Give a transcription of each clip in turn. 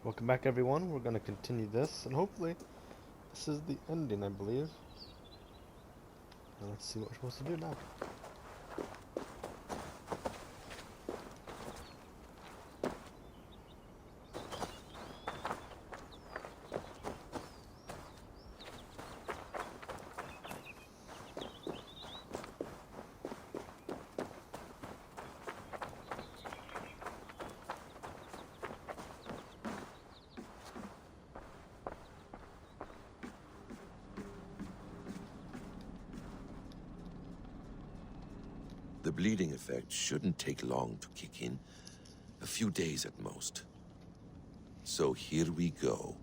Welcome back, everyone. We're going to continue this, and hopefully, this is the ending, I believe. Now let's see what we're supposed to do now. The bleeding effect shouldn't take long to kick in. A few days at most. So here we go.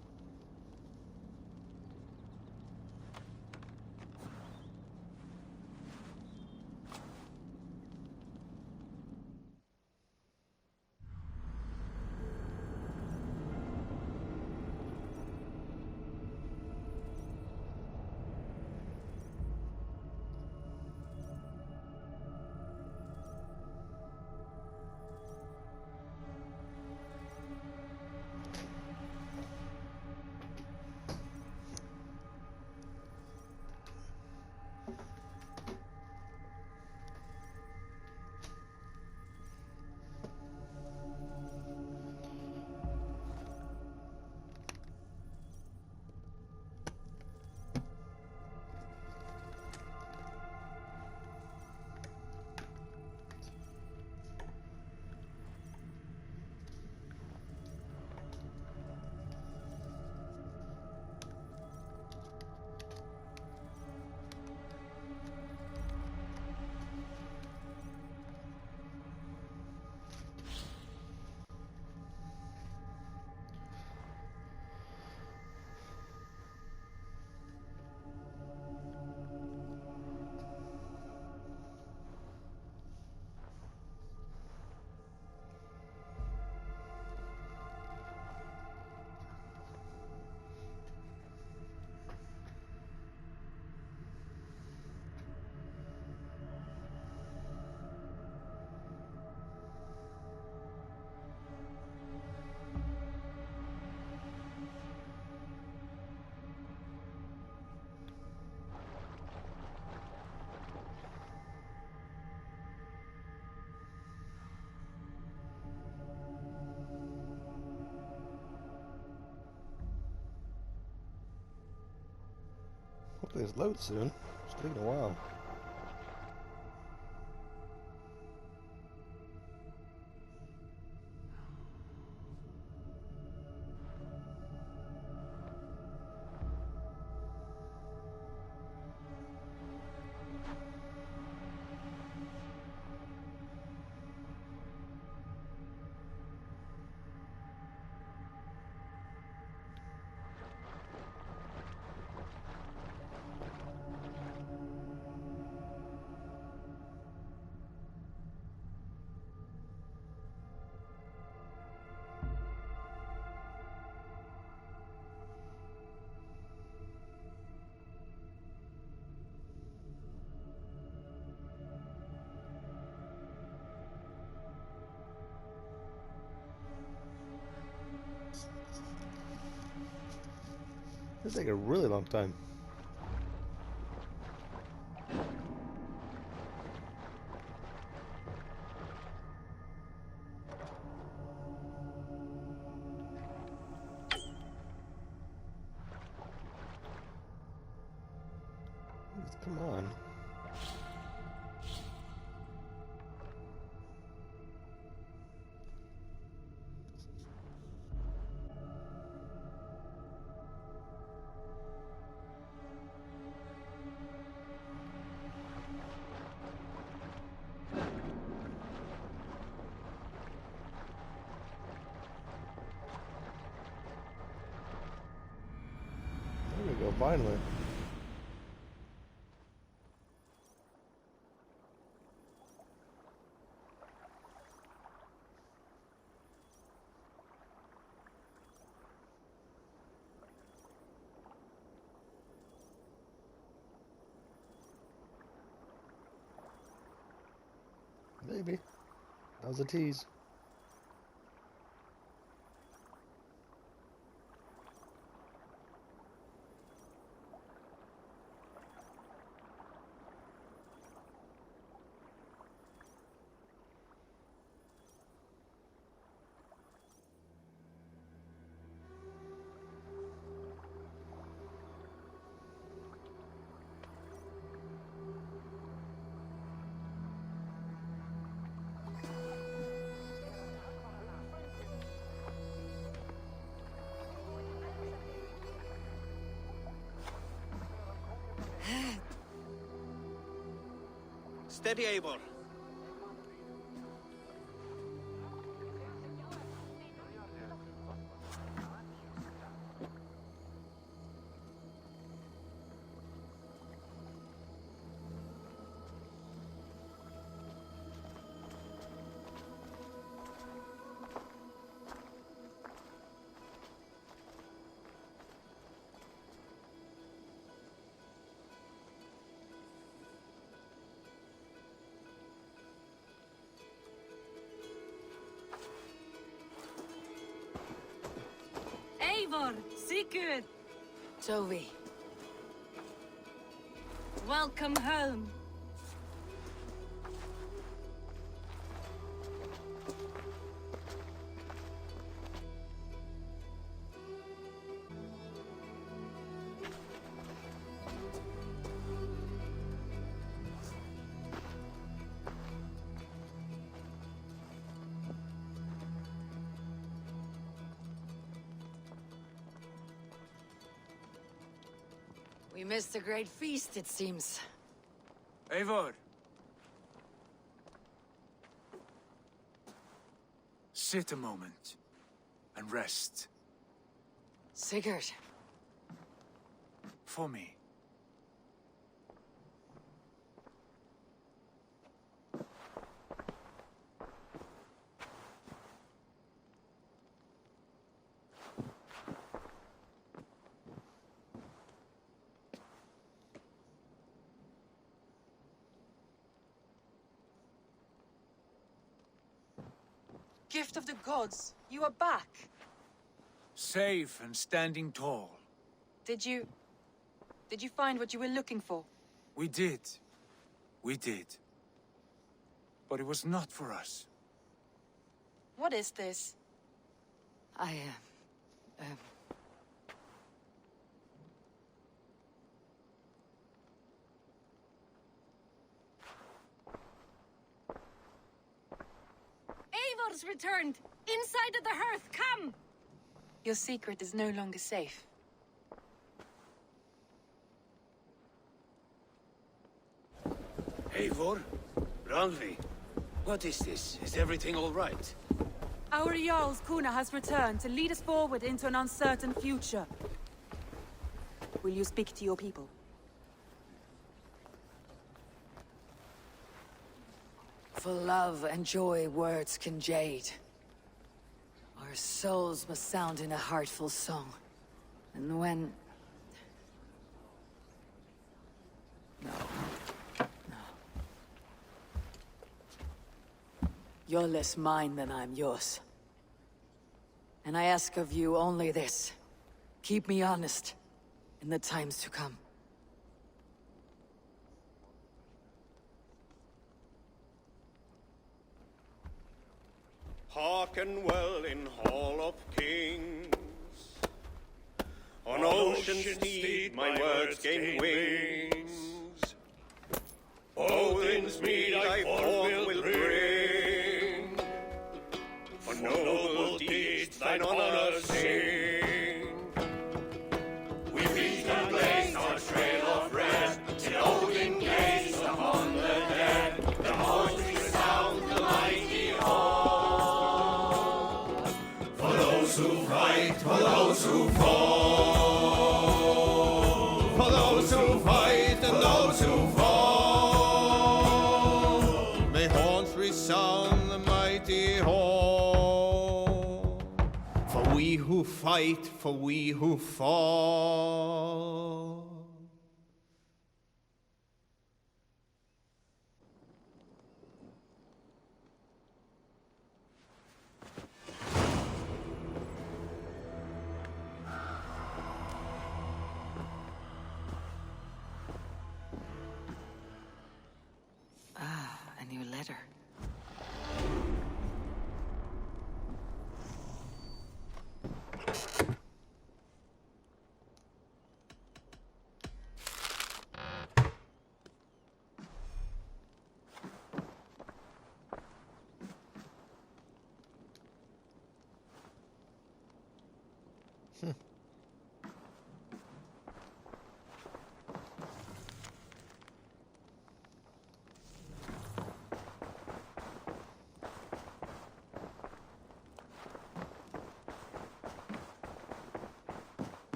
Hopefully it's load soon. It's taking a while. This take a really long time. Come on. There we go, finally. Maybe. That was a tease. Steady, Eivor. Eivor, Sigurd, Toby. welcome home. We missed a great feast, it seems. Eivor! Sit a moment and rest. Sigurd. For me. Gift of the gods, you are back. Safe and standing tall. Did you find what you were looking for? We did. We did. But it was not for us. What is this? Eivor's returned! Inside of the hearth, come! Your secret is no longer safe. Eivor? Randvi? What is this? Is everything all right? Our Jarl's Kuna has returned to lead us forward into an uncertain future. Will you speak to your people? For love and joy, words can jade. Our souls must sound in a heartful song. And when... No. You're less mine than I'm yours. And I ask of you only this. Keep me honest in the times to come. Hearken well in Hall of Kings. On ocean's steed my words gain wings. Odin's mead I forth will bring. For noble deeds thine honor sing. We reach and blaze our trail of red, till Odin gazed upon the dead. The voice resound the mighty hall. For those who fight, for those who fall. For those who fight and those who fall. May horns resound the mighty hall. For we who fight, for we who fall. A new letter.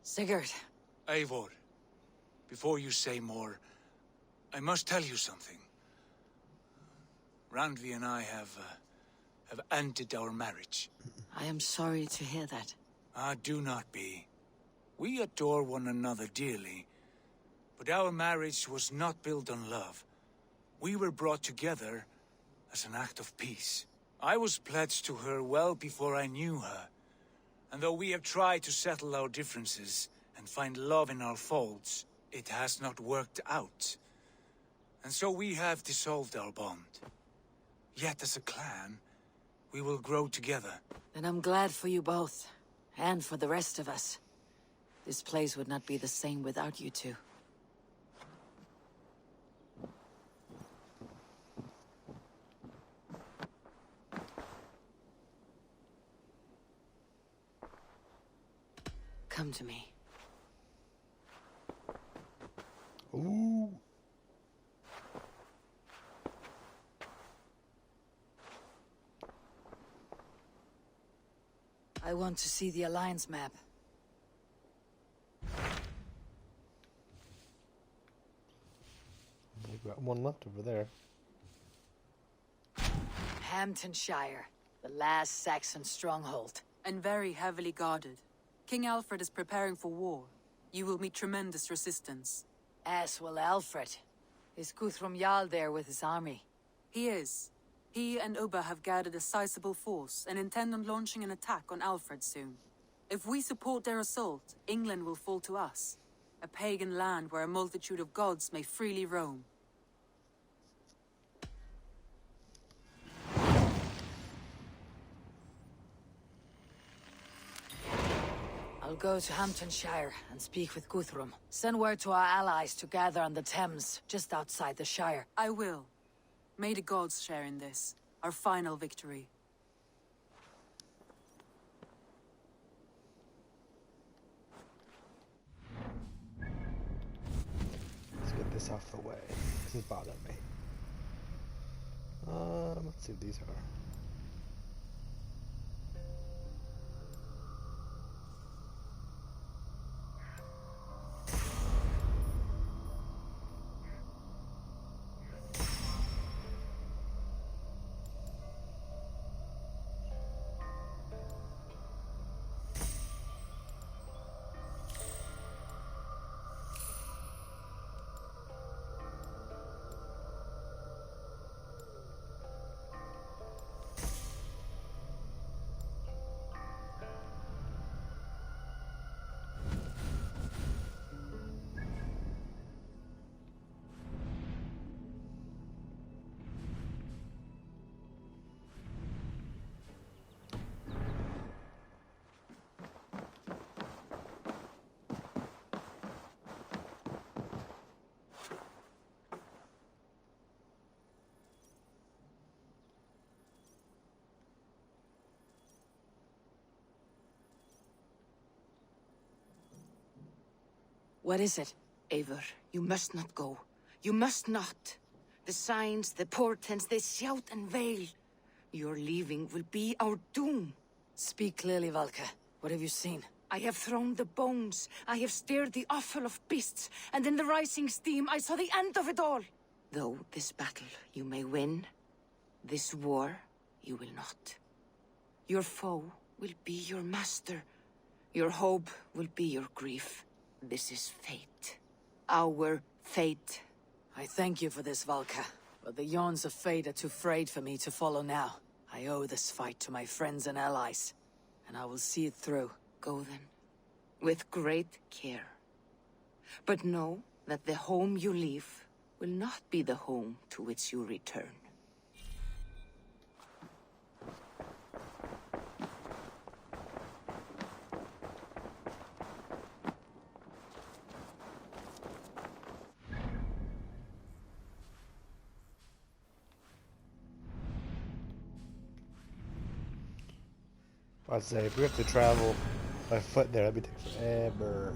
Sigurd. Eivor, before you say more, I must tell you something. Randvi and I have ended our marriage. I am sorry to hear that. Ah, do not be. We adore one another dearly, but our marriage was not built on love. We were brought together as an act of peace. I was pledged to her well before I knew her, and though we have tried to settle our differences and find love in our faults, it has not worked out. And so we have dissolved our bond. Yet as a clan, we will grow together. And I'm glad for you both, and for the rest of us. This place would not be the same without you two. Come to me. Ooh. I want to see the Alliance map. We've got one left over there. Hamptonshire, the last Saxon stronghold. And very heavily guarded. King Alfred is preparing for war. You will meet tremendous resistance. As will Alfred. Is Guthrum Jarl there with his army? He is. He and Ubba have gathered a sizable force and intend on launching an attack on Alfred soon. If we support their assault, England will fall to us. A pagan land where a multitude of gods may freely roam. I'll go to Hamptonshire and speak with Guthrum. Send word to our allies to gather on the Thames, just outside the Shire. I will. May the gods share in this, our final victory. Let's get this off the way. This is bothering me. Let's see what these are. What is it? Eivor, you must not go. You must not. The signs, the portents, they shout and wail. Your leaving will be our doom. Speak clearly, Valka. What have you seen? I have thrown the bones. I have stirred the offal of beasts. And in the rising steam, I saw the end of it all. Though this battle you may win, this war you will not. Your foe will be your master. Your hope will be your grief. This is fate. Our fate. I thank you for this, Valka. But the yawns of fate are too frayed for me to follow now. I owe this fight to my friends and allies. And I will see it through. Go then. With great care. But know that the home you leave will not be the home to which you return. I'd say if we have to travel by foot there, that'd be forever.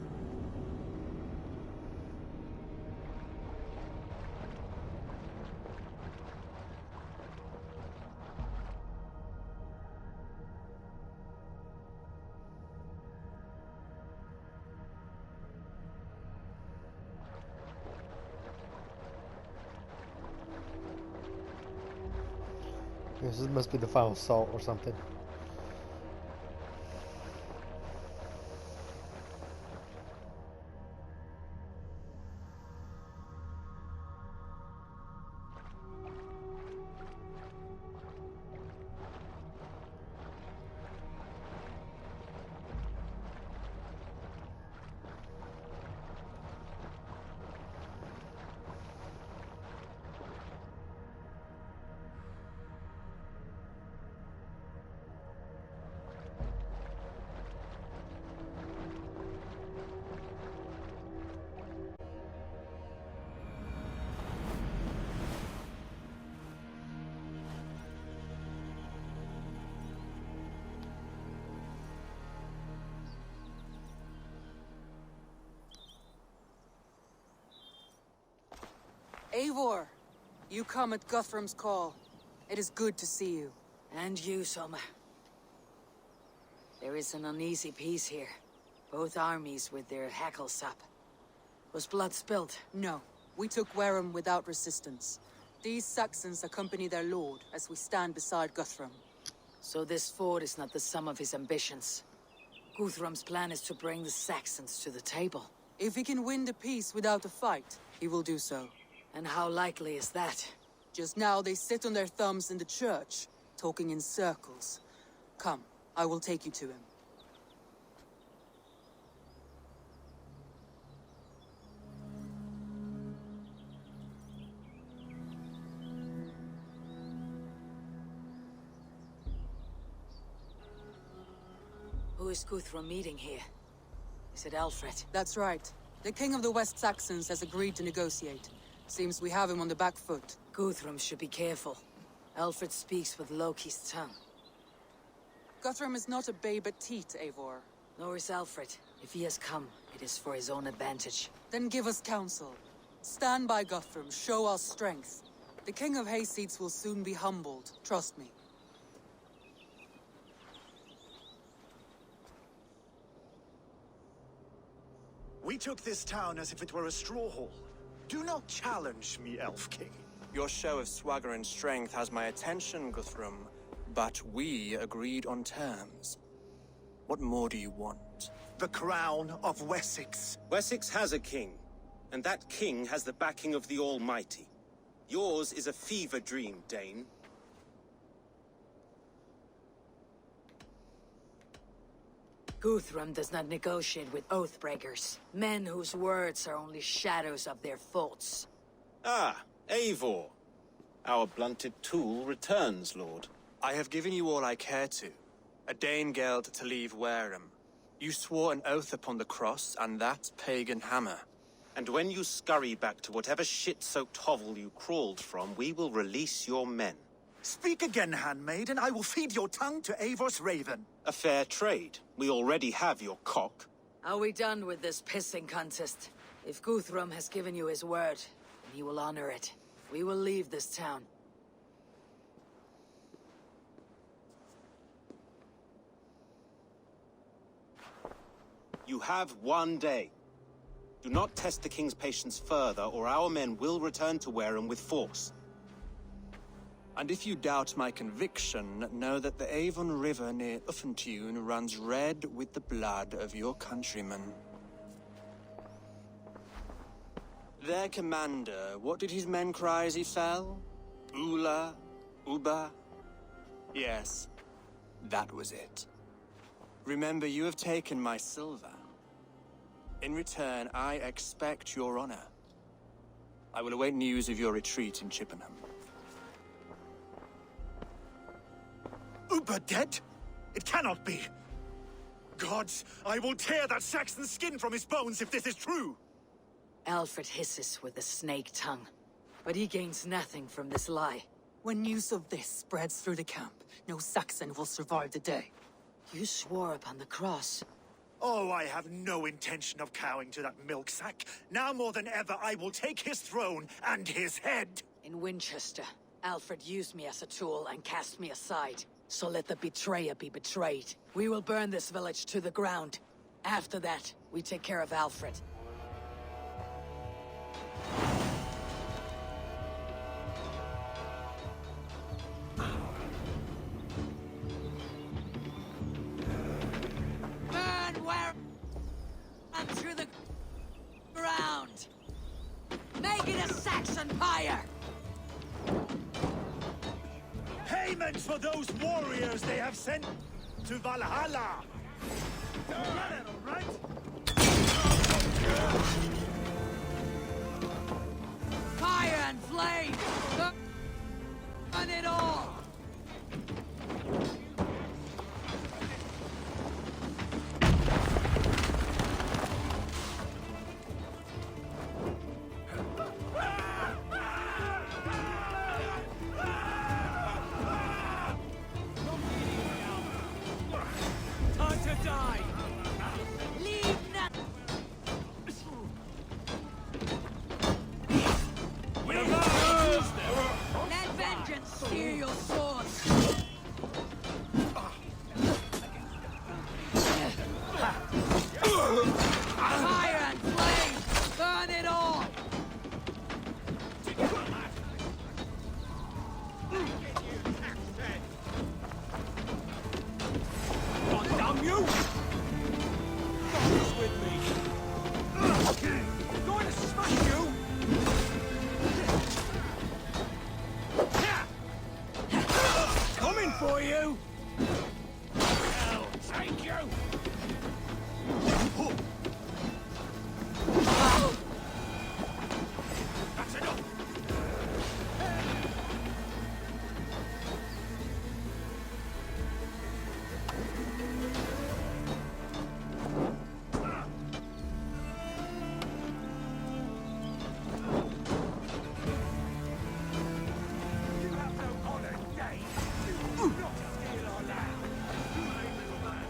This must be the final assault or something. Eivor, you come at Guthrum's call. It is good to see you. And you, Soma. There is an uneasy peace here. Both armies with their hackles up. Was blood spilled? No, we took Wareham without resistance. These Saxons accompany their lord as we stand beside Guthrum. So this fort is not the sum of his ambitions. Guthrum's plan is to bring the Saxons to the table. If he can win the peace without a fight, he will do so. And how likely is that? Just now they sit on their thumbs in the church, talking in circles. Come, I will take you to him. Who is Guthrum meeting here? Is it Alfred? That's right. The King of the West Saxons has agreed to negotiate. Seems we have him on the back foot. Guthrum should be careful. Alfred speaks with Loki's tongue. Guthrum is not a babe at teat, Eivor. Nor is Alfred. If he has come, it is for his own advantage. Then give us counsel. Stand by Guthrum, show our strength. The King of Hayseeds will soon be humbled, trust me. We took this town as if it were a straw hall. Do not challenge me, Elf King. Your show of swagger and strength has my attention, Guthrum. But we agreed on terms. What more do you want? The crown of Wessex. Wessex has a king, and that king has the backing of the Almighty. Yours is a fever dream, Dane. Guthrum does not negotiate with oathbreakers. Men whose words are only shadows of their faults. Ah, Eivor. Our blunted tool returns, Lord. I have given you all I care to. A Danegeld to leave Wareham. You swore an oath upon the cross, and that pagan hammer. And when you scurry back to whatever shit-soaked hovel you crawled from, we will release your men. Speak again, handmaid, and I will feed your tongue to Eivor's raven. A fair trade. We already have your cock. Are we done with this pissing contest? If Guthrum has given you his word, then he will honor it. We will leave this town. You have 1 day. Do not test the king's patience further, or our men will return to Wareham with force. And if you doubt my conviction, know that the Avon River near Uffentune runs red with the blood of your countrymen. Their commander, what did his men cry as he fell? Ula? Uba? Yes, that was it. Remember, you have taken my silver. In return, I expect your honor. I will await news of your retreat in Chippenham. Uber dead? It cannot be. Gods, I will tear that Saxon's skin from his bones if this is true. Alfred hisses with a snake tongue, but he gains nothing from this lie. When news of this spreads through the camp, no Saxon will survive the day. You swore upon the cross. Oh, I have no intention of cowing to that milksack. Now more than ever, I will take his throne and his head. In Winchester, Alfred used me as a tool and cast me aside. So let the betrayer be betrayed. We will burn this village to the ground. After that, we take care of Alfred. to the ground. Make it a Saxon pyre. Payment for those warriors they have sent to Valhalla. Get it, all right? Fire and flame! Burn it all! Time to die! Leave nothing! Let vengeance steer your swords! Fire and flame! Burn it all! God damn you! God is with me! I'm going to smash you! Coming for you! I'll take you! That's enough! You have no honor, Dane! Do not steal our land! You little man!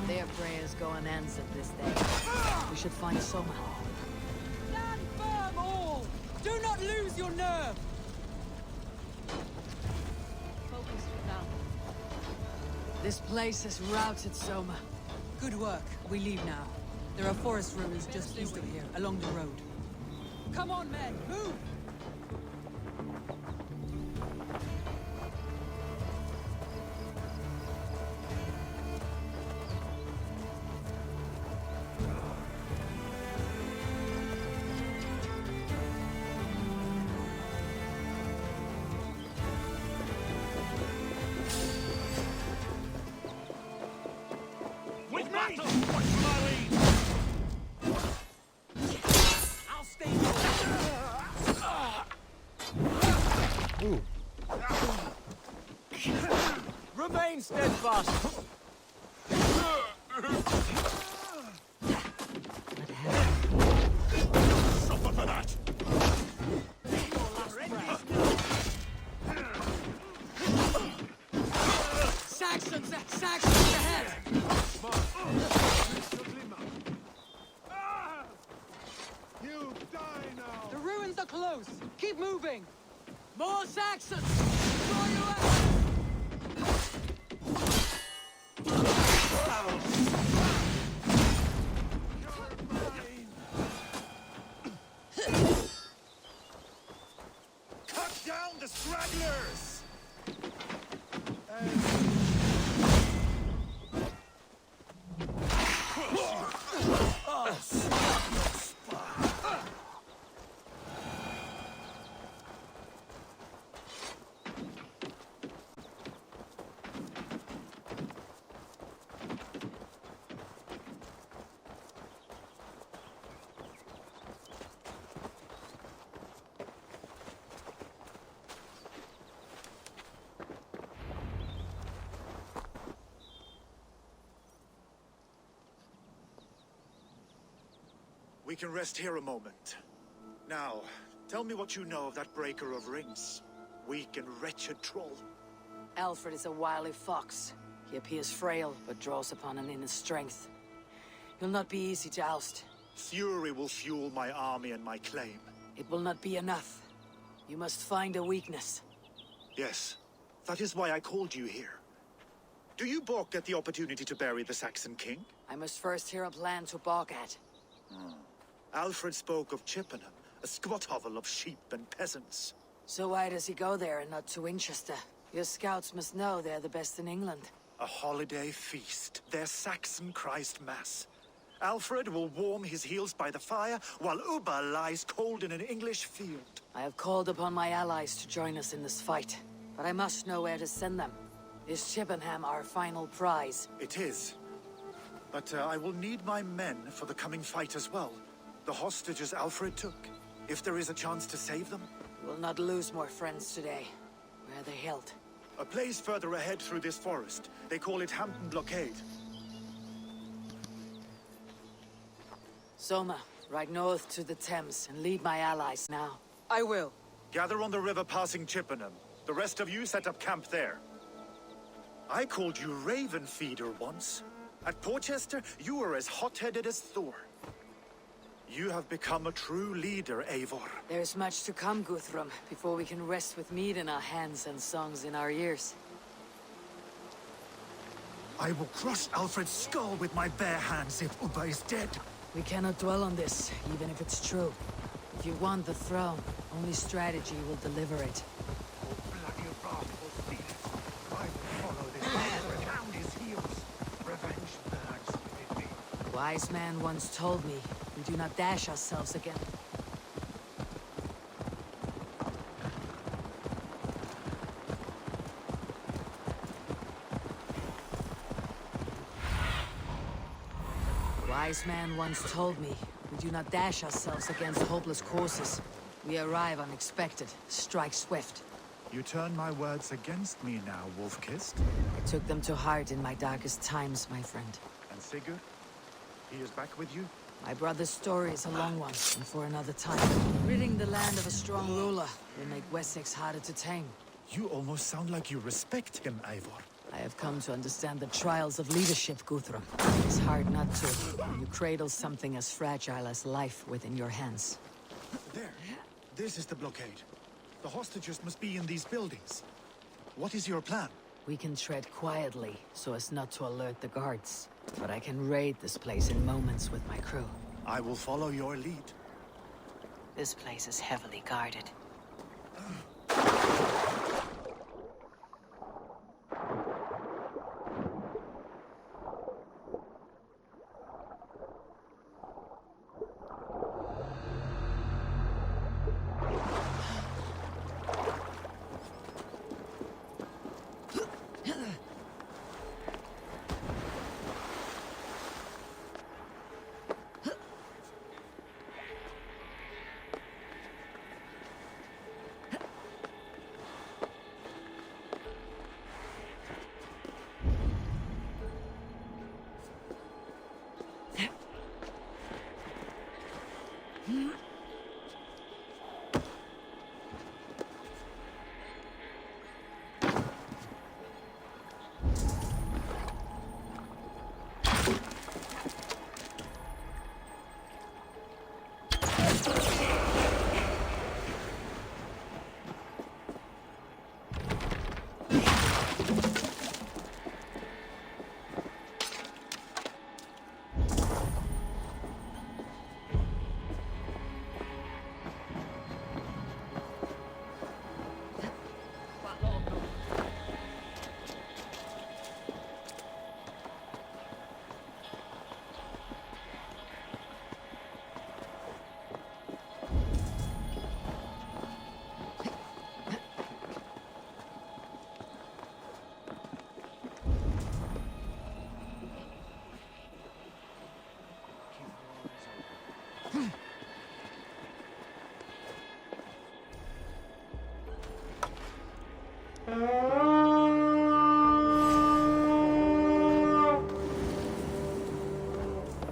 Their prayers go unanswered this day. We should find Soma. Stand firm, all! Do not lose your nerve! Focus now. This place is routed, Soma. Good work. We leave now. There are forest ruins just east of here, along the road. Come on, men! Move! With me! Watch my lead! I'll stay Ooh. Remain steadfast! Suffer for that! Saxons! Saxons ahead! You die now! The ruins are close! Keep moving! More Saxons! Draw you out! Cut down the stragglers! We can rest here a moment. Now, tell me what you know of that breaker of rings. Weak and wretched troll. Alfred is a wily fox. He appears frail, but draws upon an inner strength. He'll not be easy to oust. Fury will fuel my army and my claim. It will not be enough. You must find a weakness. Yes, that is why I called you here. Do you balk at the opportunity to bury the Saxon king? I must first hear a plan to balk at. Alfred spoke of Chippenham, a squat hovel of sheep and peasants. So why does he go there and not to Winchester? Your scouts must know they're the best in England. A holiday feast. Their Saxon Christ Mass. Alfred will warm his heels by the fire, while Ubba lies cold in an English field. I have called upon my allies to join us in this fight, but I must know where to send them. Is Chippenham our final prize? It is. But I will need my men for the coming fight as well. The hostages Alfred took. If there is a chance to save them. We will not lose more friends today. Where are they held? A place further ahead through this forest. They call it Hampton Blockade. Soma, ride north to the Thames and lead my allies now. I will. Gather on the river passing Chippenham. The rest of you set up camp there. I called you Raven Feeder once. At Porchester, you were as hot-headed as Thor. You have become a true leader, Eivor. There's much to come, Guthrum, before we can rest with meat in our hands and songs in our ears. I will crush Alfred's skull with my bare hands if Ubba is dead. We cannot dwell on this, even if it's true. If you want the throne, only strategy will deliver it. Oh, bloody wrath will steal it. I will follow this bastard down his heels. Revenge burns within me. A wise man once told me, we do not dash ourselves again. Wise man once told me, we do not dash ourselves against hopeless courses. We arrive unexpected, strike swift. You turn my words against me now, Wolf-Kissed. I took them to heart in my darkest times, my friend. And Sigurd? He is back with you? My brother's story is a long one, and for another time. Ridding the land of a strong ruler will make Wessex harder to tame. You almost sound like you respect him, Eivor. I have come to understand the trials of leadership, Guthrum. It's hard not to, when you cradle something as fragile as life within your hands. There. This is the blockade. The hostages must be in these buildings. What is your plan? We can tread quietly, so as not to alert the guards. But I can raid this place in moments with my crew. I will follow your lead. This place is heavily guarded.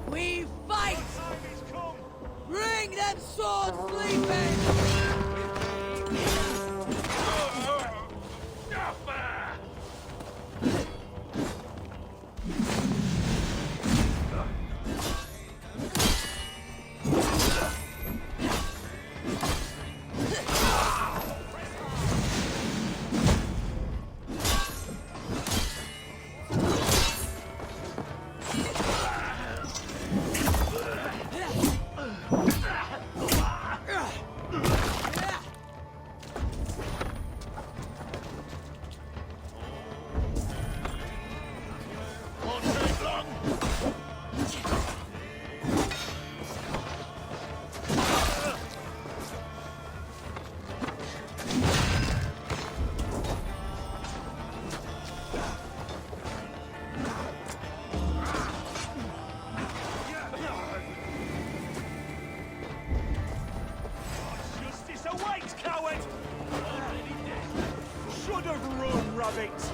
We fight! Bring them swords, sleeping! veins.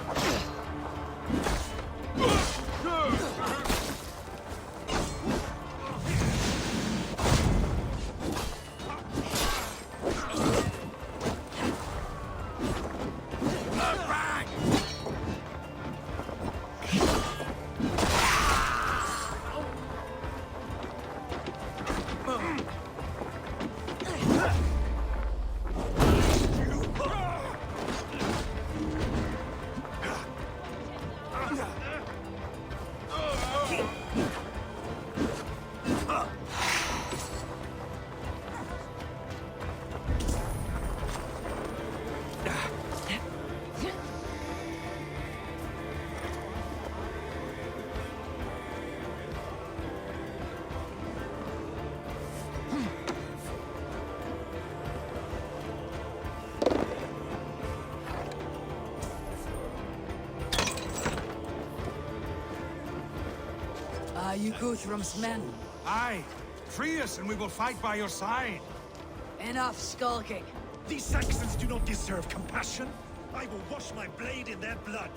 Are you Guthrum's men? Aye. Free us and we will fight by your side. Enough skulking. These Saxons do not deserve compassion. I will wash my blade in their blood.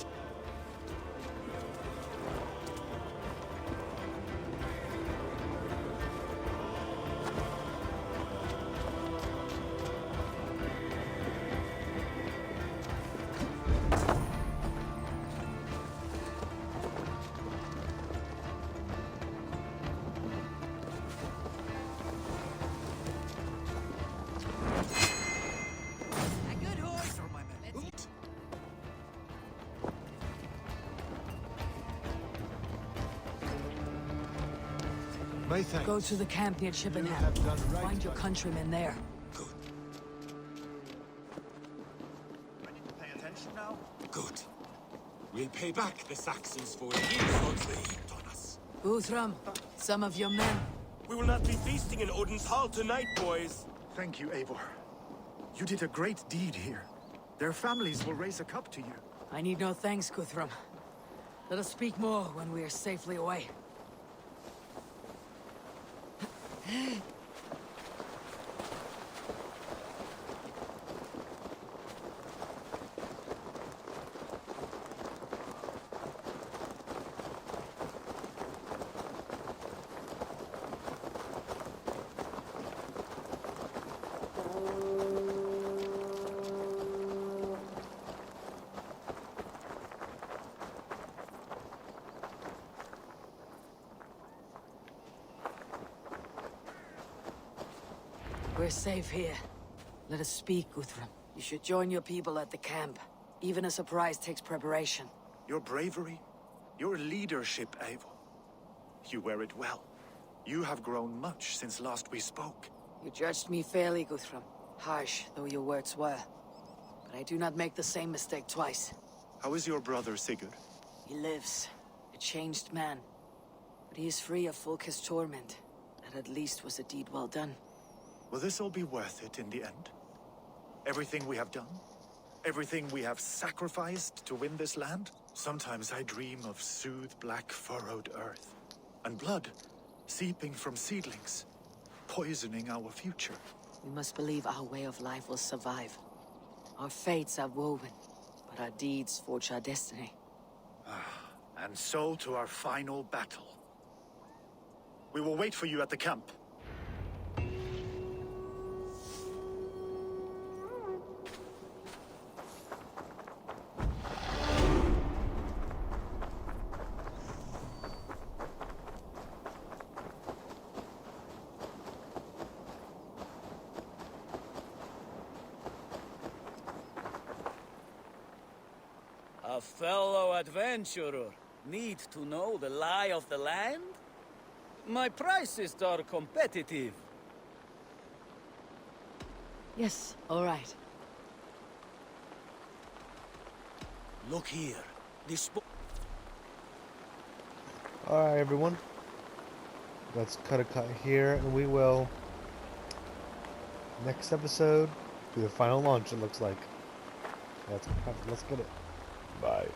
Go to the camp near Chippenham. Find your countrymen there. Pay attention now. Good. We'll pay back the Saxons for years they heaped on us. Guthrum, some of your men. We will not be feasting in Odin's hall tonight, boys. Thank you, Eivor. You did a great deed here. Their families will raise a cup to you. I need no thanks, Guthrum. Let us speak more when we are safely away. We're safe here. Let us speak, Guthrum. You should join your people at the camp. Even a surprise takes preparation. Your bravery, your leadership, Eivor. You wear it well. You have grown much since last we spoke. You judged me fairly, Guthrum. Harsh though your words were. But I do not make the same mistake twice. How is your brother, Sigurd? He lives. A changed man. But he is free of Fulke's torment. That at least was a deed well done. Will this all be worth it in the end? Everything we have done? Everything we have sacrificed to win this land? Sometimes I dream of soothed black furrowed earth. And blood seeping from seedlings, poisoning our future. We must believe our way of life will survive. Our fates are woven, but our deeds forge our destiny. And so to our final battle. We will wait for you at the camp. A fellow adventurer need to know the lie of the land? My prices are competitive. Yes, all right. Look here. This Alright, everyone. Let's cut a cut here, and we will, next episode, do the final launch, it looks like. Let's get it. Bye.